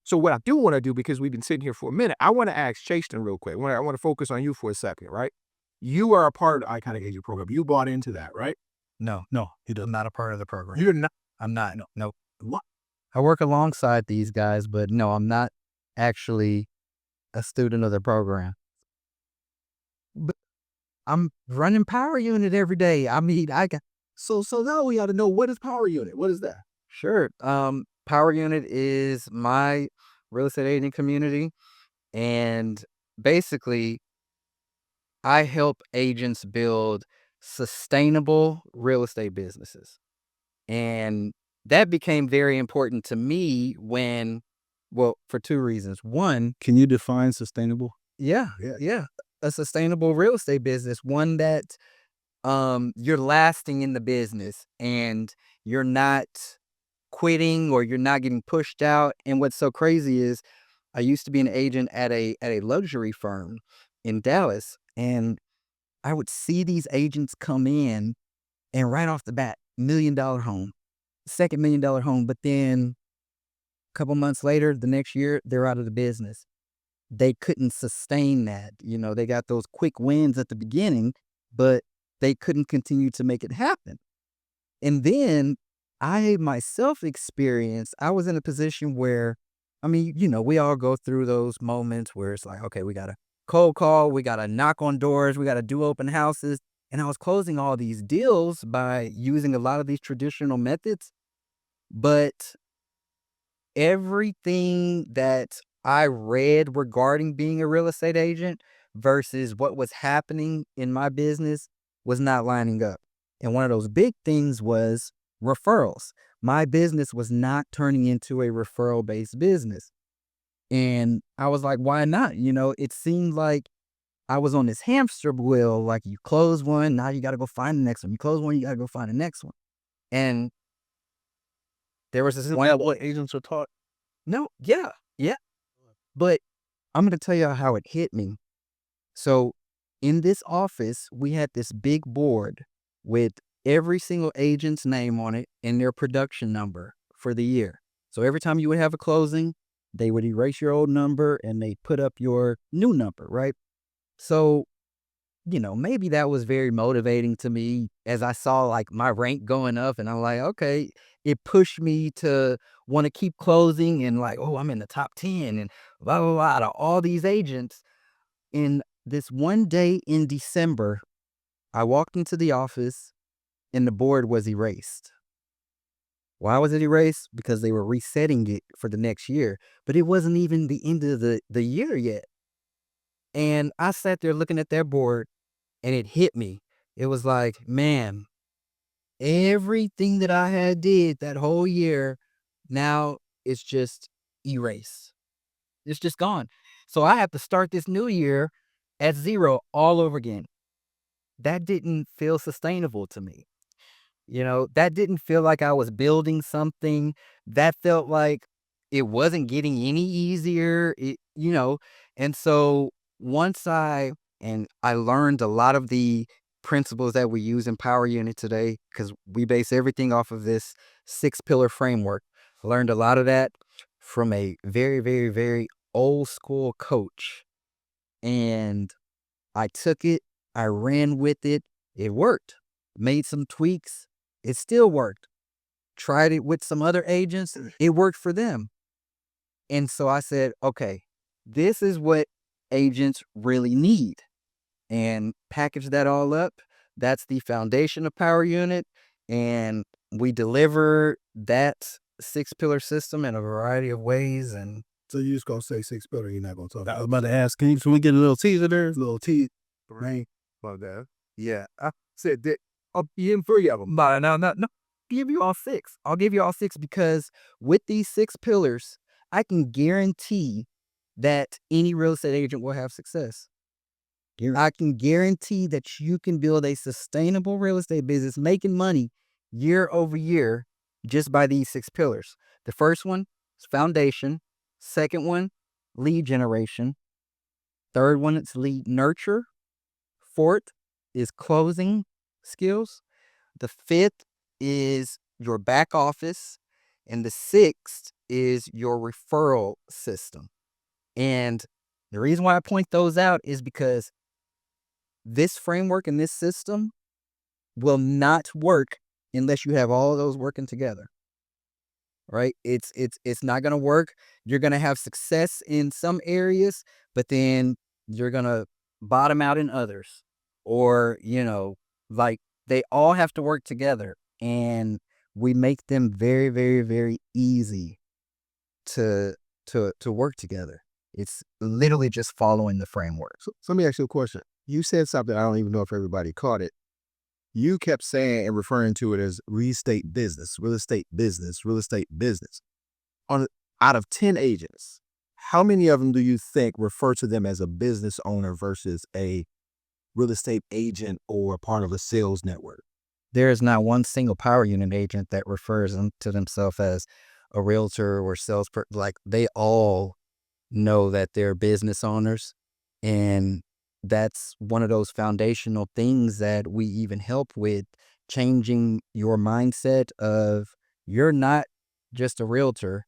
So what I do want to do, because we've been sitting here for a minute, I want to ask Chason real quick. I want to focus on you for a second, right? You are a part of the kind of agent program. You bought into that, right? No, no, I'm not a part of the program. You're not. I'm not. No, no. What? I work alongside these guys, but no, I'm not actually a student of the program. But I'm running power unit every day. I mean, I got So now we ought to know, what is power unit? What is that? sure. Power unit is my real estate agent community, and basically, I help agents build sustainable real estate businesses. And that became very important to me when, well, for two reasons. One, Can you define sustainable? yeah, Yeah. yeah, a sustainable real estate business, one that you're lasting in the business and you're not quitting or you're not getting pushed out. And what's so crazy is I used to be an agent at a luxury firm in Dallas, and I would see these agents come in and right off the bat, $1 million home, second $1 million home, but then a couple months later, the next year, they're out of the business. They couldn't sustain that. You know, they got those quick wins at the beginning, but they couldn't continue to make it happen. And then I myself experienced, I was in a position where, I mean, we all go through those moments where it's like, okay, we got to cold call, we got to knock on doors, we got to do open houses. And I was closing all these deals by using a lot of these traditional methods. But everything that I read regarding being a real estate agent versus what was happening in my business was not lining up. And one of those big things was referrals. My business was not turning into a referral-based business. And I was like, why not? It seemed like I was on this hamster wheel, like you close one, now you got to go find the next one. You close one, you got to go find the next one. And there was this Isn't one. that what agents are taught? No, yeah, yeah. But I'm going to tell you how it hit me. So in this office, we had this big board with every single agent's name on it and their production number for the year. So every time you would have a closing, they would erase your old number and they put up your new number, right? So, maybe that was very motivating to me as I saw like my rank going up and I'm like, okay, it pushed me to want to keep closing and like, oh, I'm in the top 10 and blah, blah, blah, out of all these agents. In this one day in December, I walked into the office and the board was erased. Why was it erased? Because they were resetting it for the next year, but it wasn't even the end of the year yet. And I sat there looking at that board and it hit me. It was like, man, everything that I had did that whole year, now it's just erased. It's just gone. So I have to start this new year at zero all over again. That didn't feel sustainable to me. That didn't feel like I was building something. That felt like it wasn't getting any easier. And so I learned a lot of the principles that we use in Power Unit today, because we base everything off of this 6-pillar framework. I learned a lot of that from a very, very, very old school coach. And I took it, I ran with it. It worked. Made some tweaks. It still worked. Tried it with some other agents. It worked for them. And so I said, okay, this is what agents really need. And package that all up. That's the foundation of Power Unit. And we deliver that 6-pillar system in a variety of ways. And So you just gonna say 6 pillar, you're not gonna talk I was about about to ask, can we get a little teaser there? little T, right? About that. Yeah. I said that I'll be in 3 of them. no. Give you all 6. I'll give you all 6 because with these 6 pillars, I can guarantee that any real estate agent will have success. I can guarantee that you can build a sustainable real estate business making money year over year just by these 6 pillars. The first one is foundation. Second one, lead generation. Third one is lead nurture. Fourth is closing skills. The fifth is your back office. And the sixth is your referral system. And the reason why I point those out is because this framework and this system will not work unless you have all of those working together. Right? It's not gonna work. You're gonna have success in some areas, but then you're gonna bottom out in others. Or, like they all have to work together. And we make them very, very, very easy to work together. It's literally just following the framework. So let me ask you a question. You said something, I don't even know if everybody caught it. You kept saying and referring to it as real estate business, real estate business, real estate business. Out of 10 agents, how many of them do you think refer to them as a business owner versus a real estate agent or part of a sales network? There is not one single power unit agent that refers them to themselves as a realtor or salesperson. Like they all know that they're business owners, and that's one of those foundational things that we even help with, changing your mindset of you're not just a realtor.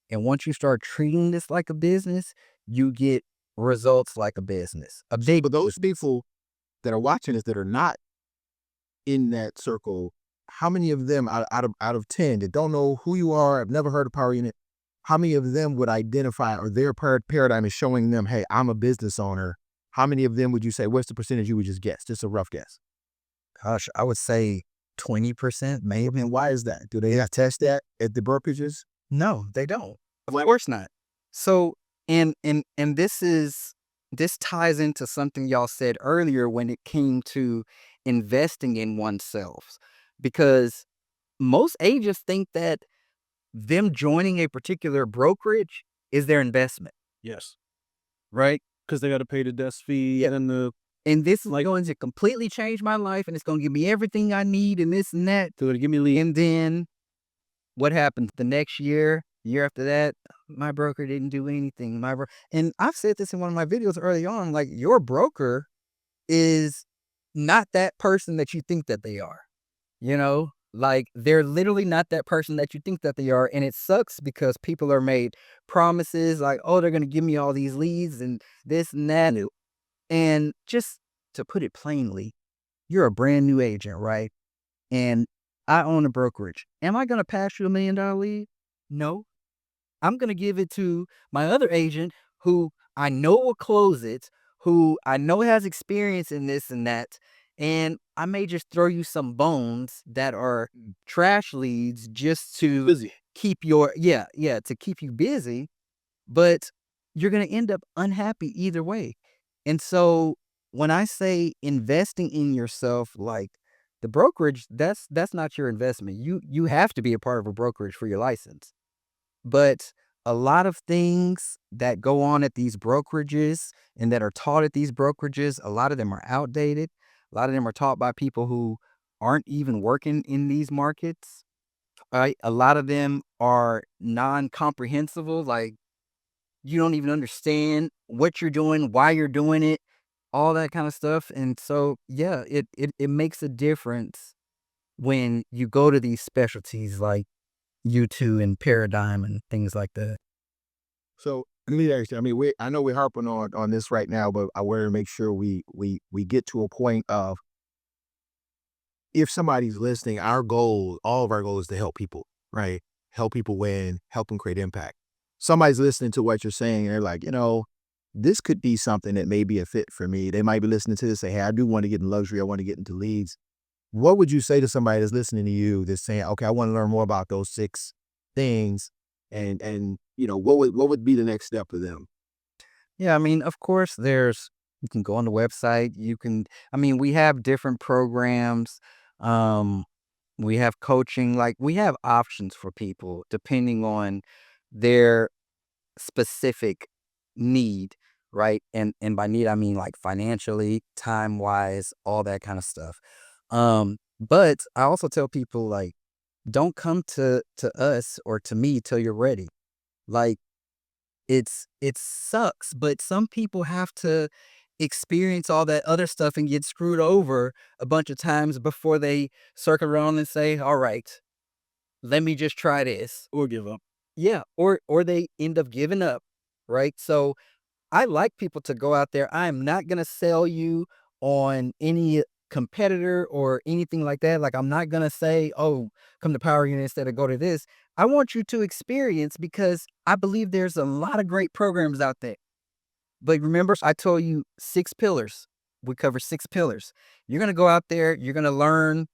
And once you start treating this like a business, you get results like a business. But those people that are watching this that are not in that circle, how many of them out of 10 that don't know who you are, have never heard of power unit, how many of them would identify, or their paradigm is showing them, hey, I'm a business owner? How many of them would you say, what's the percentage you would just guess? Just a rough guess. Gosh, I would say 20%, maybe. And why is that? Do they test that at the brokerages? No, they don't. Of course not. So, and this ties into something y'all said earlier when it came to investing in oneself, because most agents think that them joining a particular brokerage is their investment, Yes. right? Because they got to pay the desk fee and the And this is going to completely change my life, and it's going to give me everything I need and this and that. to give me lead. And then what happens the next year after that? My broker didn't do anything. And I've said this in one of my videos early on, like your broker is not that person that you think that they are. Like they're literally not that person that you think that they are. And it sucks because people are made promises like, oh, they're going to give me all these leads and this and that. And just to put it plainly, you're a brand new agent, right? And I own a brokerage. Am I going to pass you $1 million lead? No. I'm going to give it to my other agent who I know will close it, who I know has experience in this and that. And I may just throw you some bones that are trash leads just to Busy. keep to keep you busy. But you're going to end up unhappy either way. And so when I say investing in yourself, like the brokerage, that's not your investment. You have to be a part of a brokerage for your license. But a lot of things that go on at these brokerages and that are taught at these brokerages, a lot of them are outdated. A lot of them are taught by people who aren't even working in these markets. Right? A lot of them are non-comprehensible. Like you don't even understand what you're doing, why you're doing it, all that kind of stuff. And so, yeah, it makes a difference when you go to these specialties like U2 and Paradigm and things like that. So let me ask you, I know we're harping on this right now, but I want to make sure we get to a point of, if somebody's listening, all of our goal is to help people, right? Help people win, help them create impact. Somebody's listening to what you're saying, and they're like, this could be something that may be a fit for me. They might be listening to this, say, hey, I do want to get in luxury. I want to get into leads. What would you say to somebody that's listening to you that's saying, okay, I want to learn more about those 6 things, and what would be the next step for them? Yeah, of course, you can go on the website. We have different programs. We have coaching, like we have options for people depending on their specific need, right? And by need, I mean like financially, time-wise, all that kind of stuff. But I also tell people, like, don't come to us or to me till you're ready. Like it sucks, but some people have to experience all that other stuff and get screwed over a bunch of times before they circle around and say, all right, let me just try this. Or give up. Yeah, or they end up giving up, right? So I like people to go out there. I am not gonna sell you on any competitor or anything like that. Like I'm not gonna say, "Oh, come to Power Unit instead of go to this." I want you to experience because I believe there's a lot of great programs out there. But remember, I told you 6 pillars. We cover 6 pillars. You're gonna go out there. You're gonna learn,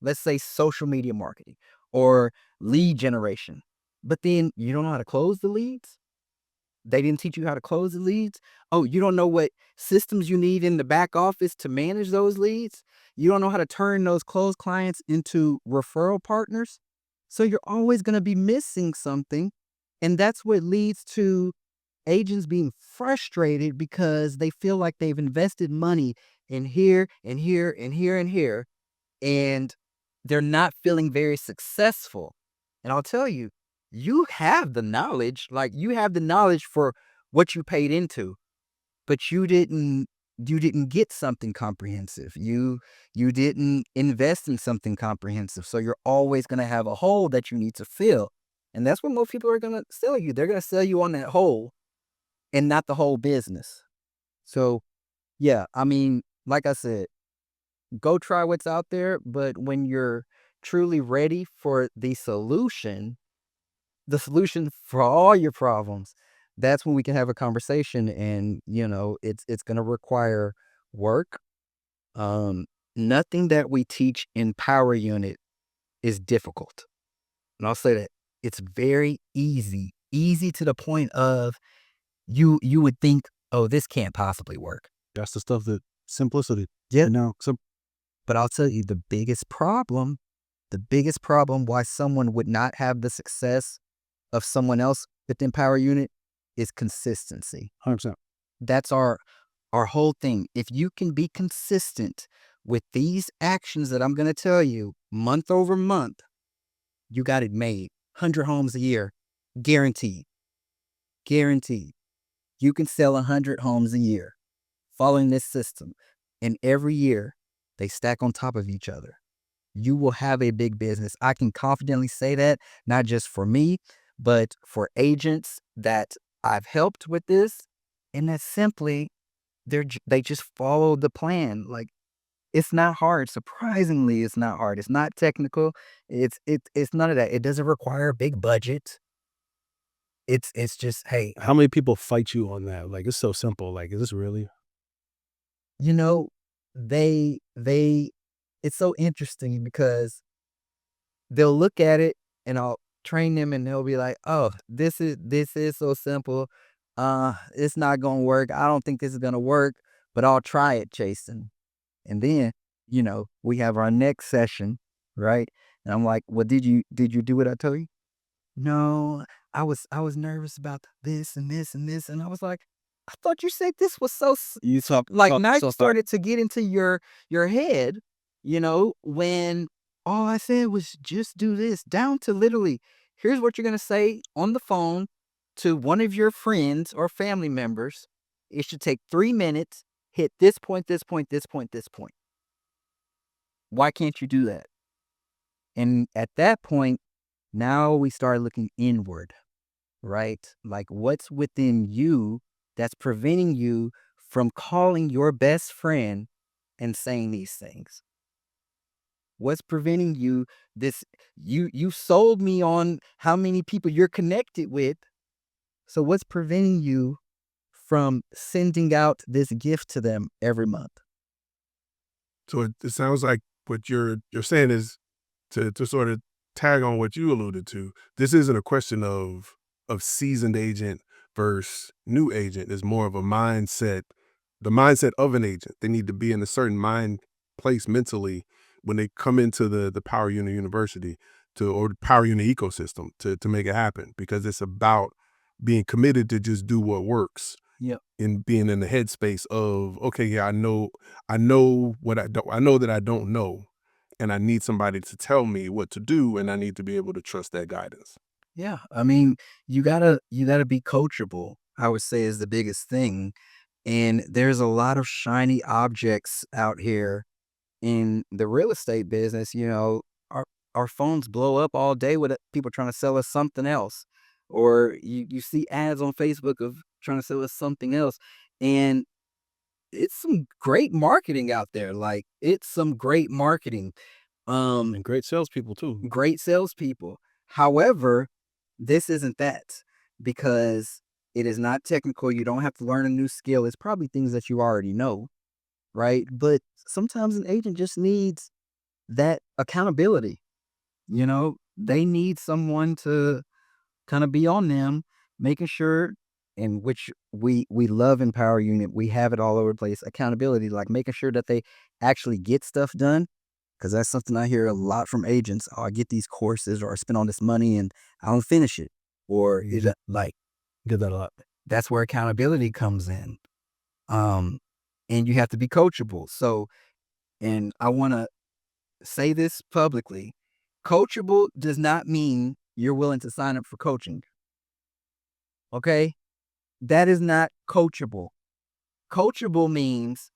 let's say, social media marketing or lead generation. But then you don't know how to close the leads. They didn't teach you how to close the leads. Oh, you don't know what systems you need in the back office to manage those leads. You don't know how to turn those closed clients into referral partners. So you're always going to be missing something. And that's what leads to agents being frustrated because they feel like they've invested money in here and here and here and here, and they're not feeling very successful. And I'll tell you, you have the knowledge, like you have the knowledge for what you paid into, but you didn't get something comprehensive. You didn't invest in something comprehensive. So you're always going to have a hole that you need to fill. And that's what most people are going to sell you. They're going to sell you on that hole and not the whole business. So, yeah, I mean, like I said, go try what's out there, but when you're truly ready for the solution for all your problems, that's when we can have a conversation. And it's going to require work. um Nothing that we teach in Power Unit is difficult, and I'll say that it's very easy to the point of you would think, oh, this can't possibly work. That's the stuff that simplicity. Yeah. So But I'll tell you, the biggest problem why someone would not have the success of someone else within Power Unit is consistency. 100%. That's our whole thing. If you can be consistent with these actions that I'm going to tell you month over month, you got it made. 100 homes a year, guaranteed. Guaranteed. You can sell 100 homes a year following this system. And every year, they stack on top of each other. You will have a big business. I can confidently say that, not just for me, but for agents that I've helped with this. And that's simply, they just follow the plan. Like, it's not hard. Surprisingly, it's not hard. It's not technical. It's none of that. It doesn't require a big budget. It's just, hey, How many people fight you on that? Like, it's so simple. Like, is this really? you know, they it's so interesting because they'll look at it and I'll train them and they'll be like, "Oh, this is so simple. It's not gonna work. I don't think this is gonna work, but I'll try it, Chason." And then, we have our next session, right? And I'm like, "Well, did you do what I told you?" No, I was nervous about this and this and this. And I was like, I thought you said this was so You like, now you so started to get into your head, when all I said was just do this, down to literally, here's what you're gonna say on the phone to one of your friends or family members. It should take 3 minutes, hit this point, this point, this point, this point. Why can't you do that? And at that point, now we start looking inward, right? Like what's within you that's preventing you from calling your best friend and saying these things? What's preventing you this you sold me on how many people you're connected with. So what's preventing you from sending out this gift to them every month? So it sounds like what you're saying is to sort of tag on what you alluded to. This isn't a question of seasoned agent versus new agent. It's more of a mindset, the mindset of an agent. They need to be in a certain mind place mentally when they come into the Power Unit University or the Power Unit ecosystem to make it happen, because it's about being committed to just do what works Yep. and being in the headspace of, okay, yeah, I know what I know that I don't know, and I need somebody to tell me what to do, and I need to be able to trust that guidance. Yeah. I mean, you gotta be coachable, I would say, is the biggest thing. And there's a lot of shiny objects out here in the real estate business. Our phones blow up all day with people trying to sell us something else. or you see ads on Facebook of trying to sell us something else. And it's some great marketing out there. Like, it's some great marketing. And great salespeople too. Great salespeople. However, this isn't that, because it is not technical. You don't have to learn a new skill. It's probably things that you already know, right? But sometimes an agent just needs that accountability. They need someone to kind of be on them, making sure, in which we love in Power Unit. We have it all over the place. Accountability, like making sure that they actually get stuff done. Because that's something I hear a lot from agents. Oh, I get these courses, or I spend all this money and I don't finish it. Or Yeah. like, Get that a lot. that's where accountability comes in. Um, and you have to be coachable. So, and I want to say this publicly: coachable does not mean you're willing to sign up for coaching. Okay? That is not coachable. Coachable means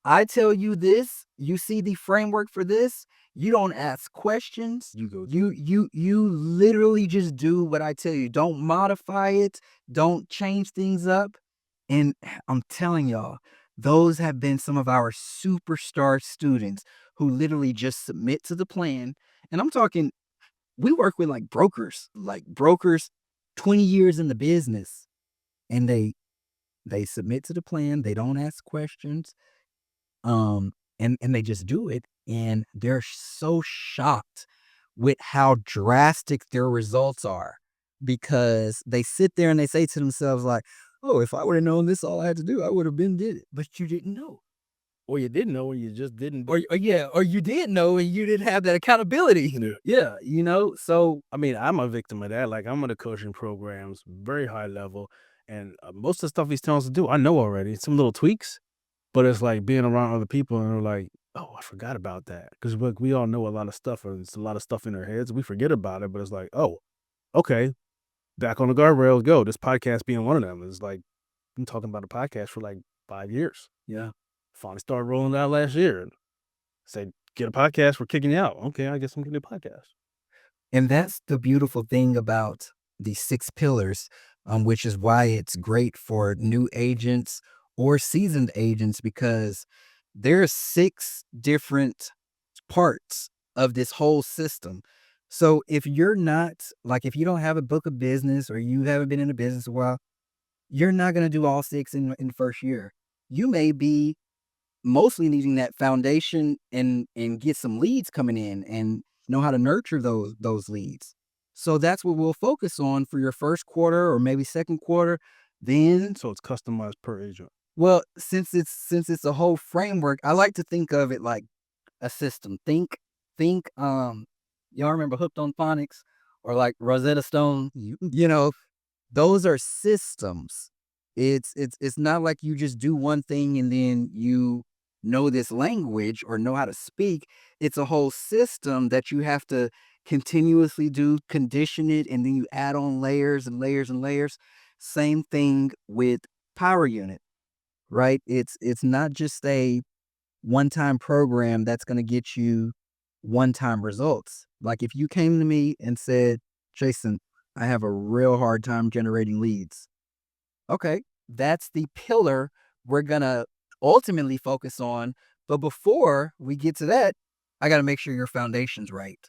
I tell you this, you see the framework for this, you don't ask questions. You go. You literally just do what I tell you. Don't modify it, don't change things up. And I'm telling y'all, those have been some of our superstar students who literally just submit to the plan. And I'm talking, we work with like brokers 20 years in the business, and they submit to the plan, they don't ask questions, and they just do it, and they're so shocked with how drastic their results are, because they sit there and they say to themselves like, "Oh, if I would have known this, all I had to do, I would have been did it." But you didn't know. Or you didn't know, or you just didn't. Or yeah, or you did know and you didn't have that accountability. Yeah. Yeah. So I mean, I'm a victim of that. Like, I'm in the coaching programs, very high level, and most of the stuff he's telling us to do, I know already. Some little tweaks, but it's like being around other people, and they're like, "Oh, I forgot about that." Because we all know a lot of stuff, and it's a lot of stuff in our heads. We forget about it, but it's like, "Oh, okay, back on the guardrails, go." This podcast being one of them is like, I'm talking about a podcast for like 5 years. yeah. Finally started rolling it out last year. And say, "Get a podcast. We're kicking you out." Okay, I guess I'm getting a podcast. And that's the beautiful thing about the 6 pillars, which is why it's great for new agents or seasoned agents, because there are 6 different parts of this whole system. So if you're not, like, if you don't have a book of business, or you haven't been in a business a while, you're not going to do all 6 in the first year. You may be mostly needing that foundation, and get some leads coming in and know how to nurture those leads. So that's what we'll focus on for your first quarter, or maybe second quarter. Then, So it's customized per agent. well, since it's a whole framework, I like to think of it like a system. Think y'all remember Hooked on Phonics, or like Rosetta Stone? Those are systems. It's not like you just do one thing and then you know this language or know how to speak. It's a whole system that you have to continuously do, condition it, and then you add on layers and layers and layers. Same thing with Power Unit, right? It's not just a one-time program that's going to get you one-time results. Like, if you came to me and said, "Jason, I have a real hard time generating leads." Okay, that's the pillar we're gonna ultimately focus on. But before we get to that, I got to make sure your foundation's right,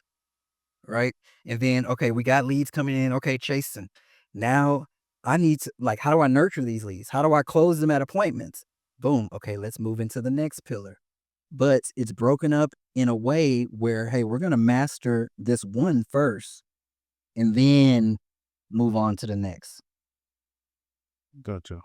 right? And then, okay, we got leads coming in. Okay, Chason, now I need to, like, how do I nurture these leads? How do I close them at appointments? Boom. Okay, let's move into the next pillar. But it's broken up in a way where, hey, we're gonna master this one first, and then move on to the next. Gotcha.